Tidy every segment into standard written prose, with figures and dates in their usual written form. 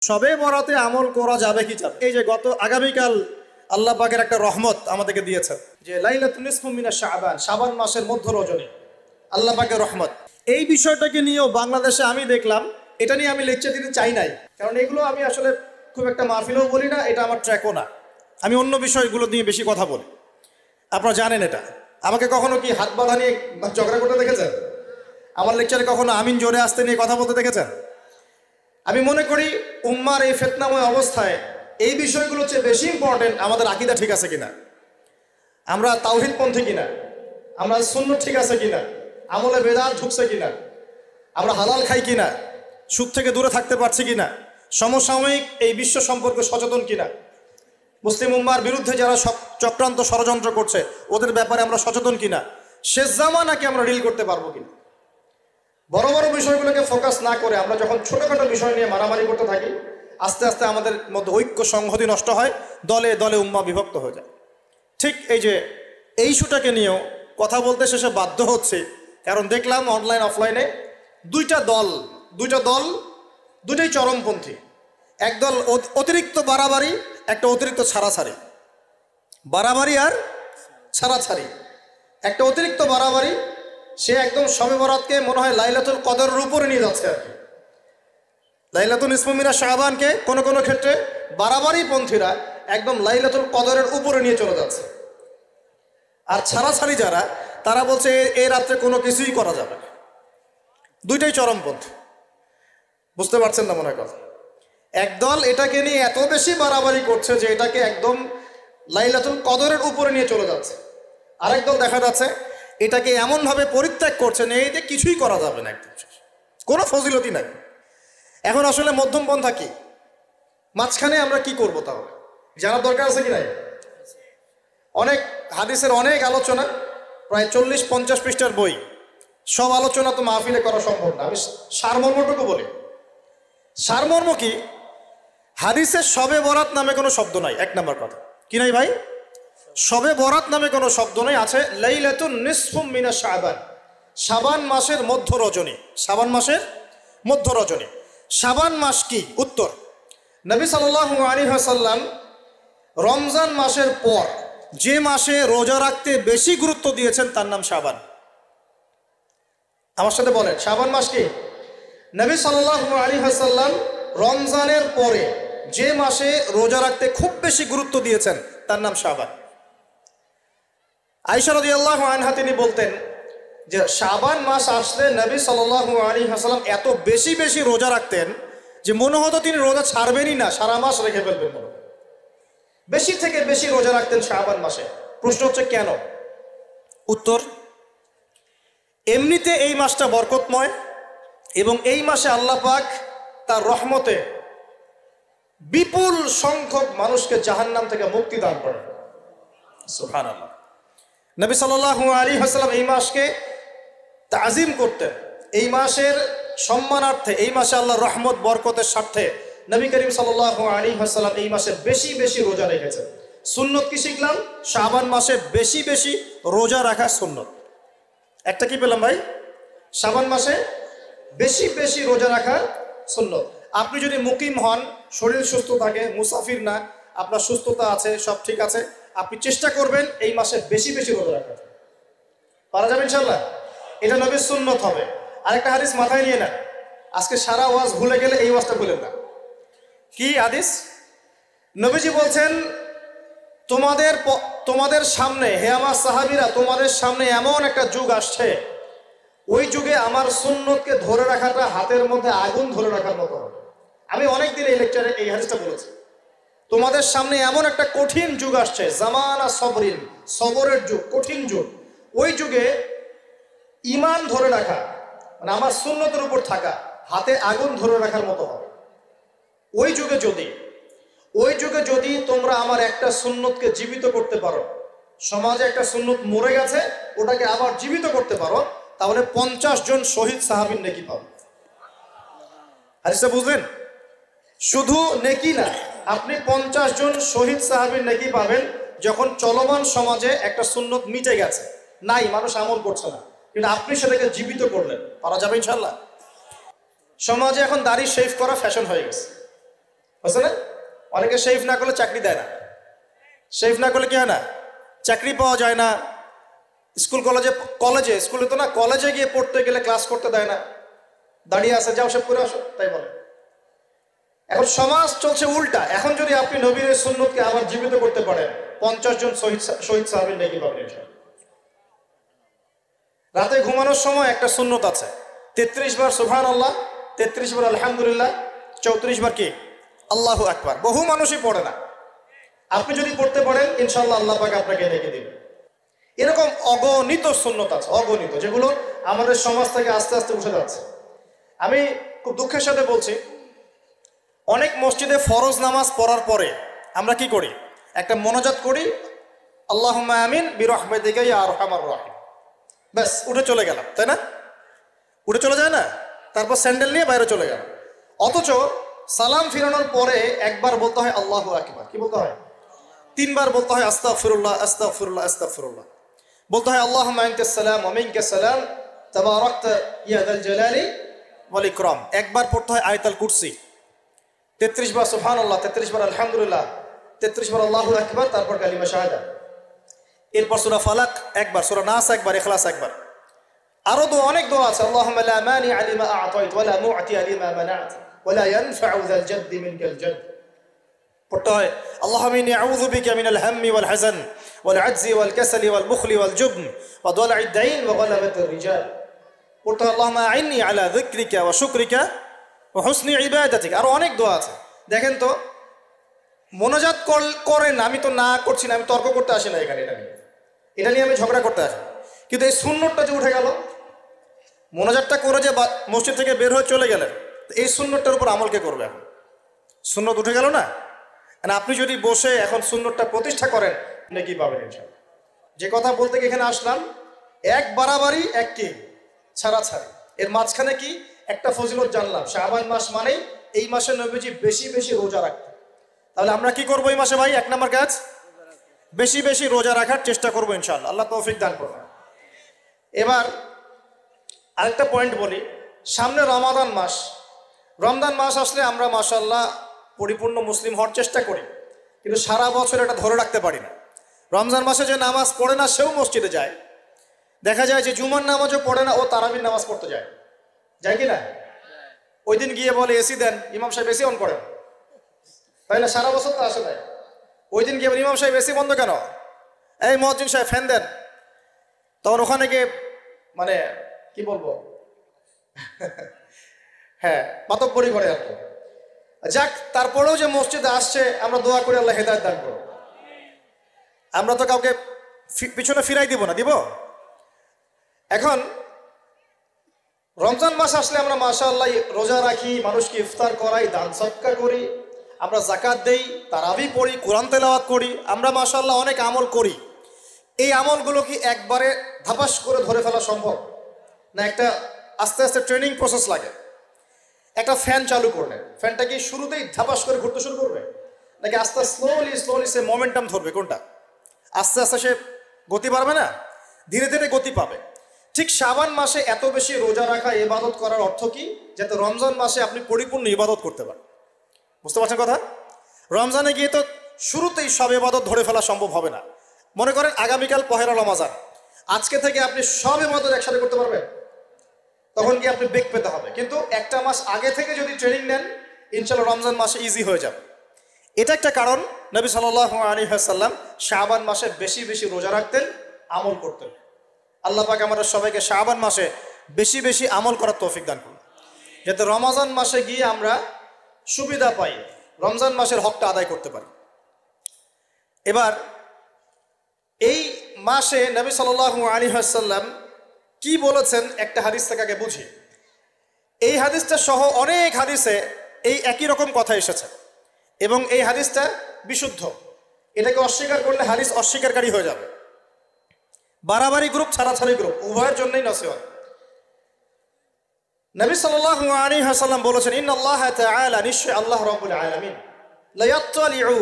সবে বরাতে আমল করা যাবে কি যাবে? এই যে আগামীকাল আল্লাহ পাকের একটা রহমত আমাদেরকে দিয়েছেন যে লাইলাতুল নিসফু মিনাশ শাবান, শাবান মাসের মধ্য রজনী আল্লাহ পাকের রহমত। এই বিষয়টাকে নিয়েও বাংলাদেশে আমি দেখলাম, এটা নিয়ে আমি লেকচার দিতে চাই নাই, কারণ এগুলো আমি আসলে খুব একটা মাহফিলেও বলি না, এটা আমার ট্র্যাকও না। আমি অন্য বিষয়গুলো নিয়ে বেশি কথা বলি, আপনারা জানেন এটা। আমাকে কখনো কি হাত বাঁধা নিয়ে ঝগড়া করতে দেখেছেন? আমার লেকচারে কখনো আমিন জোরে আসতে নিয়ে কথা বলতে দেখেছেন? আমি মনে করি উম্মার এই ফিতনাময় অবস্থায় এই বিষয়গুলো চেয়ে বেশি ইম্পর্টেন্ট আমাদের আকীদা ঠিক আছে কিনা, আমরা তাওহীদপন্থী কিনা, আমরা সুন্নাত ঠিক আছে কিনা, আমলে বেদাত ঢুকছে কিনা, আমরা হালাল খাই কিনা, সুদ থেকে দূরে থাকতে পারছি কিনা, সমসাময়িক এই বিশ্ব সম্পর্কে সচেতন কিনা, মুসলিম উম্মার বিরুদ্ধে যারা চক্রান্ত ষড়যন্ত্র করছে ওদের ব্যাপারে আমরা সচেতন কিনা, শেষ জামানাকে আমরা ডিল করতে পারবো কিনা। বড় বড় বিষয়গুলোকে ফোকাস না করে আমরা যখন ছোটোখাটো বিষয় নিয়ে মারামারি করতে থাকি, আস্তে আস্তে আমাদের মধ্যে ঐক্য সংহতি নষ্ট হয়, দলে দলে উম্মা বিভক্ত হয়ে যায়। ঠিক এই যে এই ইস্যুটাকে নিয়েও কথা বলতে শেষে বাধ্য হচ্ছে, কারণ দেখলাম অনলাইন অফলাইনে দুইটা দল দুইটাই চরমপন্থী। একদল অতিরিক্ত বাড়াবাড়ি, একটা অতিরিক্ত ছাড়াছাড়ি। বাড়াবাড়ি আর ছাড়াছাড়ি। একটা অতিরিক্ত বাড়াবাড়ি, সে একদম শবে বরাতকে মনে হয় লাইলাতুল কদরের উপরে নিয়ে যাচ্ছে আর কি। লাইলাতুল নিসফু মিনাশ শাবানকে কোনো কোনো ক্ষেত্রে বাড়াবাড়ি পন্থীরা একদম লাইলাতুল কদরের উপরে নিয়ে চলে যাচ্ছে। আর ছাড়াছাড়ি যারা, তারা বলছে এই রাত্রে কোনো কিছুই করা যাবে না। দুইটাই চরমপন্থী, বুঝতে পারছেন না মনে হয় কথা। একদল এটাকে নিয়ে এত বেশি বাড়াবাড়ি করছে যে এটাকে একদম লাইলাতুল কদরের উপরে নিয়ে চলে যাচ্ছে। আরেক দল দেখা যাচ্ছে এটাকে এমনভাবে পরিত্যাগ করছে না, এই যে কিছুই করা যাবে না, একদম কোনো ফজিলতি নাই। এখন আসলে মধ্যম পন্থা কি, মাঝখানে আমরা কি করব? তাহলে জানার দরকার আছে কি নাই? অনেক হাদিসের অনেক আলোচনা, প্রায় 40-50 পৃষ্ঠার বই, সব আলোচনা তো মাহফিলে করা সম্ভব না। আমি সারমর্মটুকু বলি। সারমর্ম কি? হাদিসের শবে বরাত নামে কোনো শব্দ নাই, এক নাম্বার কথা। কি নাই ভাই? শবে বরাত নামে কোনো শব্দ নেই। আছে লাইলাতুন নিসফু মিনাশ শাবান, শাবান মাসের মধ্য রজনী। শাবান মাসের মধ্য রজনী। শাবান মাস কি? উত্তর, নবী সাল্লাল্লাহু আলাইহি ওয়াসাল্লাম রমজান মাসের পর যে মাসে রোজা রাখতে বেশি গুরুত্ব দিয়েছেন তার নাম শাবান। আমার সাথে বলেন, শাবান মাস কি? নবী সাল্লাল্লাহু আলাইহি ওয়াসাল্লাম রমজানের পরে যে মাসে রোজা রাখতে খুব বেশি গুরুত্ব দিয়েছেন তার নাম শাবান। আয়েশা রাদিয়াল্লাহু আনহা তিনি বলতেন যে শাবান মাস আসলে নবী সাল্লাল্লাহু আলাইহি ওয়াসাল্লাম এত বেশি বেশি রোজা রাখতেন যে মনে হতো তিনি রোজা ছাড়বেনই না, সারা মাস রেখে ফেলবেন। বেশি থেকে বেশি রোজা রাখতেন শাবান মাসে। প্রশ্ন হচ্ছে কেন? উত্তর, এমনিতে এই মাসটা বরকতময় এবং এই মাসে আল্লাহ পাক তার রহমতে বিপুল সংখ্যক মানুষকে জাহান্নাম থেকে মুক্তি দান করেন। সুবহানাল্লাহ। নবী সাল্লাল্লাহু আলাইহি ওয়াসাল্লাম এই মাসকে তাজিম করতেন। এই মাসের সম্মানার্থে, এই মাসে আল্লাহর রহমত বরকতের স্বার্থে নবী করিম সাল্লাল্লাহু আলাইহি ওয়াসাল্লাম এই মাসে বেশি বেশি রোজা রেখেছেন। সুন্নত কি শিখলাম? শাবান মাসে বেশি বেশি রোজা রাখা সুন্নত। একটা কি পেলাম ভাই? শাবান মাসে বেশি বেশি রোজা রাখার সুন্নত। আপনি যদি মুকিম হন, শরীর সুস্থ থাকে, মুসাফির না, আপনার সুস্থতা আছে, সব ঠিক আছে, আপনি চেষ্টা করবেন এই মাসে বেশি বেশি রোজা রাখার। পারা যাবে ইনশাল্লাহ? এটা নবীর সুন্নত হবে। আরেকটা হাদিস মাথায় নিয়ে না, আজকে সারা ওয়াজ ভুলে গেলে এই ওয়াজটা ভুলেন না। কি হাদিস? নবীজি বলছেন, তোমাদের সামনে, হে আমার সাহাবীরা, তোমাদের সামনে এমন একটা যুগ আসছে, ওই যুগে আমার সুন্নতকে ধরে রাখাটা হাতের মধ্যে আগুন ধরে রাখার মতো হবে। আমি অনেকদিন এই লেকচারে এই হাদিসটা বলেছি। তোমাদের সামনে এমন একটা কঠিন যুগ আসছে, জামানা সবরিন, সবরের যুগ, কঠিন যুগ। ওই যুগে ঈমান ধরে রাখা, মানে আমার সুন্নতের উপর থাকা, হাতে আগুন ধরে রাখার মতো হবে। ওই যুগে যদি তোমরা আমার একটা সুন্নতকে জীবিত করতে পারো, সমাজে একটা সুন্নত মরে গেছে, ওটাকে আবার জীবিত করতে পারো, তাহলে 50 জন শহীদ সাহাবীর নেকি পাবে। হাদিসটা বুঝলেন? শুধু নেকি না, আপনি 50 জন শহীদ সাহাবীর নেকি পাবেন যখন চলমান সমাজে একটা সুন্নত মিটে গেছে, নাই, মানুষ আমল করছে না, কিন্তু আপনি সেটাকে জীবিত করলেন। পারা যাবে ইনশাল্লাহ? সমাজে এখন দাড়ি শেভ করা ফ্যাশন হয়ে গেছে, বুঝছে না? অনেকে শেভ না করলে চাকরি দেয় না, শেভ না করলে কি হয় না, চাকরি পাওয়া যায় না। স্কুলে তো না, কলেজে গিয়ে পড়তে গেলে ক্লাস করতে দেয় না, দাঁড়িয়ে আসে, যাও সব করে আসো, তাই বলে। এখন সমাজ চলছে উল্টা। এখন যদি আপনি নবীর সুন্নতকে আবার জীবিত করতে পারেন, 50 জন শহীদ সাহাবীর নেকি পাবেন ইনশাআল্লাহ। রাতে ঘুমানোর সময় একটা সুন্নত আছে, 33 বার সুবহানাল্লাহ, 33 বার আলহামদুলিল্লাহ, 34 বার কি আল্লাহু আকবার। বহু মানুষই পড়ে না। আপনি যদি পড়তে পারেন ইনশাআল্লাহ আল্লাহ পাক আপনাকে নেকি দিবেন। এরকম অগণিত সুন্নত আছে, অগণিত, যেগুলো আমাদের সমাজ থেকে আস্তে আস্তে উঠে যাচ্ছে। আমি খুব দুঃখের সাথে বলছি, অনেক মসজিদে ফরজ নামাজ পড়ার পরে আমরা কি করি, একটা মোনাজাত করি, আল্লাহুম্মা আমিন বিরহমাতিকা ইয়া আরহামার রাহিম, ব্যাস উঠে চলে গেলাম, তাই না? উঠে চলে যায় না, তারপর স্যান্ডেল নিয়ে বাইরে চলে গেল। অথচ সালাম ফিরানোর পরে একবার বলতে হয় আল্লাহু আকবার, কি বলতে হয়? 3 বার বলতে হয় আস্তাগফিরুল্লাহ আস্তাগফিরুল্লাহ আস্তাগফিরুল্লাহ, বলতে হয় আল্লাহুম্মা আনতাস সালাম ওয়া মিনকাস সালাম তাবারাকতা ইয়া যাল জালালি ওয়াল ইকরাম। একবার পড়তে হয় আয়াতুল কুরসি, 33 বার সুবহানাল্লাহ, 33 বার আলহামদুলিল্লাহ, 33 বার আল্লাহু আকবার, তারপর কালিমা শাহাদা। এরপর সূরা ফালাক একবার, সূরা নাস একবার, ইখলাস একবার। আরো অনেক দোয়া আছে, আল্লাহুম্মা লা মানি লিমা আ'তাইত ওয়া লা মু'তি লিমা মানা'ত ওয়া লা ইয়ানফা'ু যাল জাদ্দি মিনকাল জাদ্দ। পড়তে হয় আল্লাহুম্মা ইন্নী আউযু বিকা মিনাল হাম্মি ওয়াল হাযান ওয়াল আজজি ওয়াল কাসালি ওয়াল বুখলি ওয়াল জুবন ওয়া দালা'id দাইন ওয়া গালাবাতির রিজাল। পড়তে হয় আল্লাহুম্মা আ'ইন্নী আলা যিকরিকা ওয়া শুকরিকা ওয়া হুসনি ইবাদাতিক। আরো অনেক দোয়া আছে। দেখেন তো, মোনাজাত করেন, আমি তো না করছি না, আমি তর্ক করতে আসি না এখানে, এটা নিয়ে আমি ঝগড়া করতে আসি, কিন্তু এই সুন্নতটা যে উঠে গেল, মোনাজাতটা করে যে মসজিদ থেকে বের হয়ে চলে গেলেন, এই সুন্নতটার উপর আমল কে করবে? এখন সুন্নত উঠে গেল না। আপনি যদি বসে এখন সুন্নতটা প্রতিষ্ঠা করেন, নাকি পাবেন ইনশাআল্লাহ। যে কথা বলতে এখানে আসলাম, এক বাড়াবাড়ি এক কি ছাড়াছাড়ি, এর মাঝখানে কি একটা ফজিলত জানলাম। শাবান মাস মানেই এই মাসে নবীজি বেশি বেশি রোজা রাখতেন। তাহলে আমরা কি করবো এই মাসে ভাই? 1 নম্বর কাজ, বেশি বেশি রোজা রাখার চেষ্টা করবো ইনশাআল্লাহ, আল্লাহ তৌফিক দান করবেন। এবার আরেকটা পয়েন্ট বলি, সামনে রমাদান মাস। রমজান মাস আসলে আমরা মাশাআল্লাহ পরিপূর্ণ মুসলিম হওয়ার চেষ্টা করি, কিন্তু সারা বছর এটা ধরে রাখতে পারি না। রমজান মাসে যে নামাজ পড়ে না সেও মসজিদে যায়। দেখা যায় যে জুমার নামাজও পড়ে না, ও তারাবির নামাজ পড়তে যায়, যায় কি না? ওই দিন গিয়ে বলে এসি দেন, ইমাম সাহেব এসি অন করেন, তাই না? সারা বছর তো আসে নাই। ওই দিন গিয়ে ইমাম সাহেব এসি বন্ধ কেন, এই মুয়াজ্জিন সাহেব ফ্যান দেন। তখন ওখানে গিয়ে মানে কি বলবো, হ্যাঁ মাতব্বরি করে আর কি। যাক, তারপরেও যে মসজিদে আসছে, আমরা দোয়া করি আল্লাহ হেদায়েত দান করুন। আমরা তো কাউকে পিছনে ফিরাই দিব না, দিব? এখন রমজান মাস আসলে আমরা মাশাআল্লাহ রোজা রাখি, মানুষকে ইফতার করাই, দান সদকা করি, আমরা যাকাত দেই, তারাবি পড়ি, কোরআন তেলাওয়াত করি, আমরা মাশাআল্লাহ অনেক আমল করি। এই আমলগুলো কি একবারে ধাপাস করে ধরে ফেলা সম্ভব না? একটা আস্তে আস্তে ট্রেনিং প্রসেস লাগে। একটা ফ্যান চালু করলেন, ফ্যানটা কি শুরুতেই ধাপাস করে ঘুরতে শুরু করবে, নাকি আস্তে স্লোলি সে মোমেন্টাম ধরবে? কোনটা? আস্তে আস্তে সে গতি পাবে না, ধীরে ধীরে গতি পাবে। ঠিক শাবান মাসে এত বেশি রোজা রাখা, ইবাদত করার অর্থ কি? যাতে রমজান মাসে আপনি পরিপূর্ণ ইবাদত করতে পারেন। বুঝতে পারছেন কথা? রমজানে গিয়ে তো শুরুতেই সব ইবাদত ধরে ফেলা সম্ভব হবে না। মনে করেন আগামীকাল পহেলা রমাজান, আজকে থেকে আপনি সব ইবাদত একসাথে করতে পারবেন? তখন কি আপনি বেগ পেতে হবে। কিন্তু একটা মাস আগে থেকে যদি ট্রেনিং নেন, ইনশাআল্লাহ রমজান মাসে ইজি হয়ে যাবে। এটা একটা কারণ নবী সাল্লাল্লাহু আলাইহি ওয়াসাল্লাম শাবান মাসে বেশি বেশি রোজা রাখতেন, আমল করতেন। আল্লাহ পাক আমাদের সবাইকে শাবান মাসে বেশি বেশি আমল করার তৌফিক দান করুন, যাতে রমজান মাসে গিয়ে আমরা সুবিধা পাই, রমজান মাসের হকটা আদায় করতে পারি। এবার এই মাসে নবী সাল্লাল্লাহু আলাইহি ওয়াসাল্লাম কি বলেছেন একটা হাদিস থেকে আগে বুঝি। এই হাদিসটা সহ অনেক হাদিসে এই একই রকম কথা এসেছে এবং এই হাদিসটা বিশুদ্ধ। এটাকে অস্বীকার করলে হাদিস অস্বীকারী হয়ে যাবে। বাড়াবাড়ি গ্রুপ, ছাড়াছাড়ি গ্রুপ, উভয়ের জন্যই নসিহত। নবী সাল্লাল্লাহু আলাইহি ওয়াসাল্লাম বলেছেন, ইন্নাল্লাহ তাআলা, নিশ্চয় আল্লাহ রাব্বুল আলামিন, লা ইয়াত্তালিউ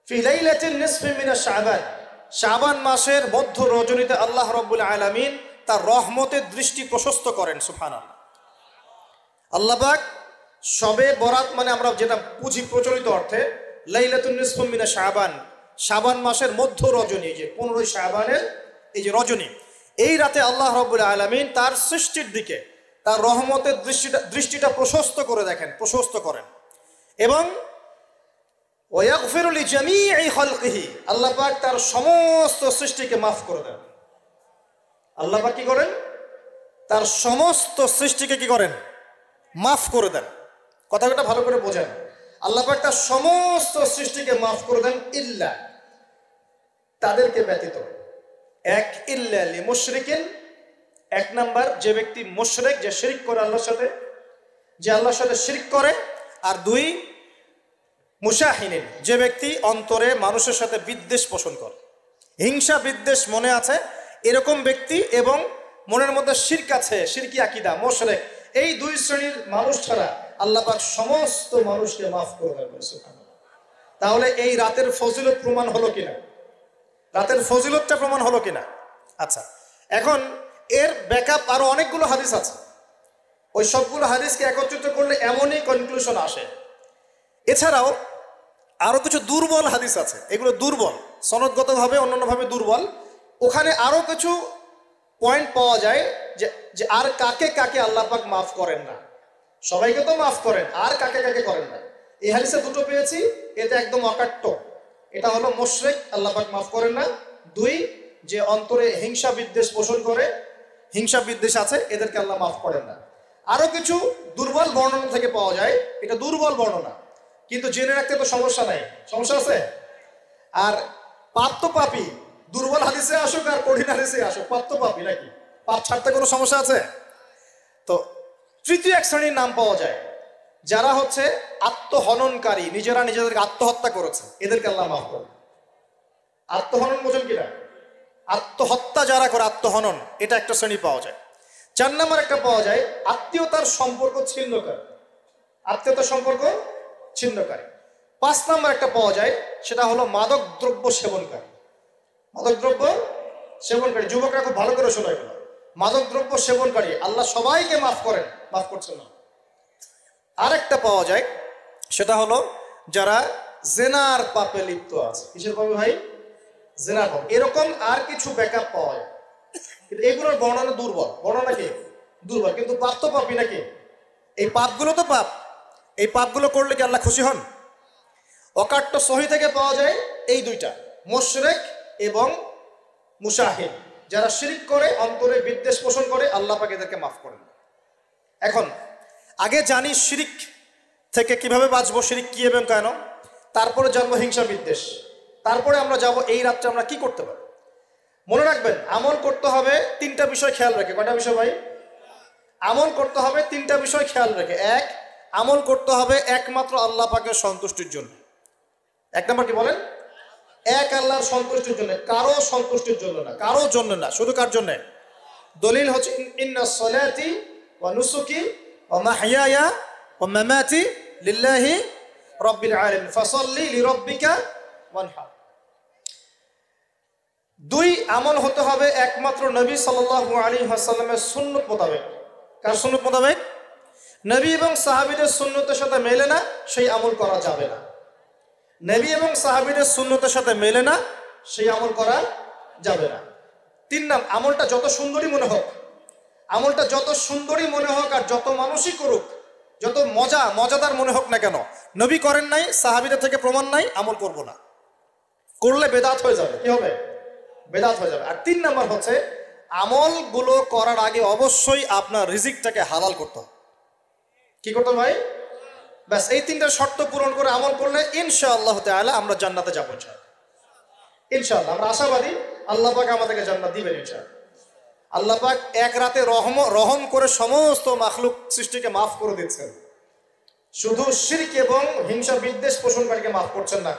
ফি লাইলাতিন নিসফি মিন শাবান, শাবান মাসের মধ্য রজনীতে আল্লাহ রাব্বুল আলামিন তার রহমতের দৃষ্টি প্রশস্ত করেন। সুবহানাল্লাহ। আল্লাহ পাক শবে বরাত মানে আমরা যেটা বুঝি প্রচলিত অর্থে লাইলাতুন নিসফু মিনা শাবান, শাবান মাসের মধ্য রজনী, যে 15 শাবানের এই যে রজনী, এই রাতে আল্লাহ রাব্বুল আলামিন তার সৃষ্টির দিকে তার রহমতের দৃষ্টিটা প্রশস্ত করে দেখেন, প্রশস্ত করেন এবং ওয়াগফিরু লিজামিই খালকিহি, আল্লাহ পাক তার সমস্ত সৃষ্টিকে মাফ করে দেন। আল্লাহ পাক কি করেন? তার সমস্ত সৃষ্টিকে কি করেন? মাফ করে দেন। কথাটা ভালো করে বোঝেন। আল্লাহ পাক তার সমস্ত সৃষ্টিকে মাফ করে দেন ইল্লা, তাদেরকে ব্যতীত। এক, ইল্লা লিমুশরিকিন, এক নাম্বার যে ব্যক্তি মুশরিক, যে শিরক করে আল্লাহর সাথে, যে আল্লাহর সাথে শিরক করে। আর দুই, মুশাহিনিন, যে ব্যক্তি অন্তরে মানুষের সাথে বিদ্বেষ পোষণ করে, হিংসা বিদ্বেষ মনে আছে এরকম ব্যক্তি, এবং মনের মধ্যে শিরক আছে, শিরকি আকীদা, মুশরিক, এই দুই শ্রেণীর মানুষ ছাড়া আল্লাহ পাক সমস্ত মানুষকে মাফ করে দেবেন। সুবহানাল্লাহ। তাহলে এই রাতের ফজিলত প্রমাণ হলো কিনা? রাতের ফজিলতটা প্রমাণ হলো কিনা? আচ্ছা, এখন এর ব্যাকআপ আরো অনেকগুলো হাদিস আছে। ওই সবগুলো হাদিসকে একত্রিত করলে এমনই কনক্লুশন আসে। এছাড়াও আরো কিছু দুর্বল হাদিস আছে, এগুলো দুর্বল, সনদগতভাবে অন্যান্যভাবে দুর্বল। ওখানে আরো কিছু পয়েন্ট পাওয়া যায় যে আর কাকে কাকে আল্লাহ পাক মাফ করেন না। সবাইকে তো মাফ করেন, আর কাকে কাকে করেন না। এই হাদিসে দুটো পেয়েছি, এটা একদম অকাট্য। এটা হলো মুশরিক, আল্লাহ পাক মাফ করেন না। দুই, যে অন্তরে হিংসা বিদ্বেষ পোষণ করে, হিংসা বিদ্বেষ আছে, এদেরকে আল্লাহ মাফ করেন না। আরো কিছু দুর্বল বর্ণনা থেকে পাওয়া যায়, এটা দুর্বল বর্ণনা, কিন্তু জেনে রাখতে তো সমস্যা নাই। সমস্যা আছে? আর পাপ তো পাপি, দুর্বল হাদিসে আসুক আর কঠিন হাদিসে আসুক, পাপ তো পাপি নাকি? পাপ ছাড়তে কোনো সমস্যা আছে? তো তৃতীয় এক শ্রেণীর নাম পাওয়া যায়, যারা হচ্ছে আত্মহননকারী, নিজেরা নিজেদেরকে আত্মহত্যা করেছে, এদেরকে আল্লাহ মাফ করেন। আত্মহনন বোঝেন কিনা? আত্মহত্যা যারা করে, আত্মহনন, এটা একটা শ্রেণী পাওয়া যায়। 4 নম্বর একটা পাওয়া যায় আত্মীয়তার সম্পর্ক ছিন্নকারী, আত্মীয়তার সম্পর্ক ছিন্নকারী। 5 নম্বর একটা পাওয়া যায়, সেটা হলো মাদক দ্রব্য সেবনকারী। মাদক দ্রব্য সেবনকারী, যুবকরা খুব ভালো করে শোনা এগুলো। মাদক দ্রব্য সেবনকারী আল্লাহ সবাইকে মাফ করেন, মাফ করছেন না। আরেকটা পাওয়া যায়, সেটা হলো যারা জেনার পাপে লিপ্ত আছে। কিসের পাপে ভাই? জেনার পাপ। এরকম আর কিছু ব্যাকআপ পাওয়া যায়, কিন্তু এগুলোর বর্ণনা দুর্বল। বর্ণনা কি? দুর্বল। কিন্তু পাপ তো পাপই নাকি? এই পাপগুলো তো পাপ, এই পাপগুলো করলে কি আল্লাহ খুশি হন? অকাট্য সহি থেকে পাওয়া যায় এই দুইটা, মুশরিক এবং মুশাহিদ, যারা শিরক করে, অন্তরে বিদ্বেষ পোষণ করে, আল্লাহ পাক এদেরকে মাফ করেন। এখন আগে জানি শিরক থেকে কিভাবে বাঁচবো, শিরক কি এবং কেন, তারপরে জানবো হিংসা বিদ্বেষ, তারপরে আমরা যাব এই রাত্রে আমরা কি করতে পারি। মনে রাখবেন, আমল করতে হবে 3টা বিষয় খেয়াল রেখে। কয়টা বিষয় ভাই? আমল করতে হবে 3টা বিষয় খেয়াল রেখে। এক, আমল করতে হবে একমাত্র আল্লাহ পাকের সন্তুষ্টির জন্য। 1 নম্বর কি বলেন? এক আল্লাহর সন্তুষ্টির জন্য, কারো সন্তুষ্টির জন্য না, কারো জন্য না, শুধু কার জন্য? দলিল হচ্ছে ইন্নাস সালাতি ওয়া নুসুকি ওয়া মাহইয়ায়া ওয়া মামাতি লিল্লাহি রাব্বিল আলামিন ফাসাল্লি লিরাব্বিকা ওয়ানহার। 2, আমল হতে হবে একমাত্র নবী সাল্লাল্লাহু আলাইহি ওয়াসাল্লামের সুন্নাত মোতাবেক। কার সুন্নাত মোতাবেক? নবী এবং সাহাবীদের সুন্নতের সাথে মেলে না, সেই আমল করা যাবে না। নবী এবং সাহাবীদের সুন্নতের সাথে মেলে না, সেই আমল করা যাবে না। 3 নম্বর, আমলটা যত সুন্দরী মনে হোক, আমলটা যত সুন্দরী মনে হোক আর যত মানুষই করুক, যত মজাদার মনে হোক না কেন, নবী করেন নাই, সাহাবীদের থেকে প্রমাণ নাই, আমল করব না। করলে বেদাত হয়ে যাবে। কি হবে? বেদাত হয়ে যাবে। আর 3 নম্বর হচ্ছে, আমলগুলো করার আগে অবশ্যই আপনার রিজিকটাকে হালাল করতে হবে। কি করতে হবে ভাই? ব্যাস, এই 3টা শর্ত পূরণ করে আমল করলে ইনশাআল্লাহ তাআলা আমরা জান্নাতে যাবো। ইনশাআল্লাহ আমরা আশাবাদী, আল্লাহ পাক আমাদেরকে জান্নাত দিবেন ইনশাআল্লাহ। আল্লাহ পাক এক রাতে রহম করে সমস্ত মাখলুক সৃষ্টিকে মাফ করে দিচ্ছেন, শুধু শিরক এবং হিংসা বিদ্বেষ পোষণকারীকে মাফ করছেন না।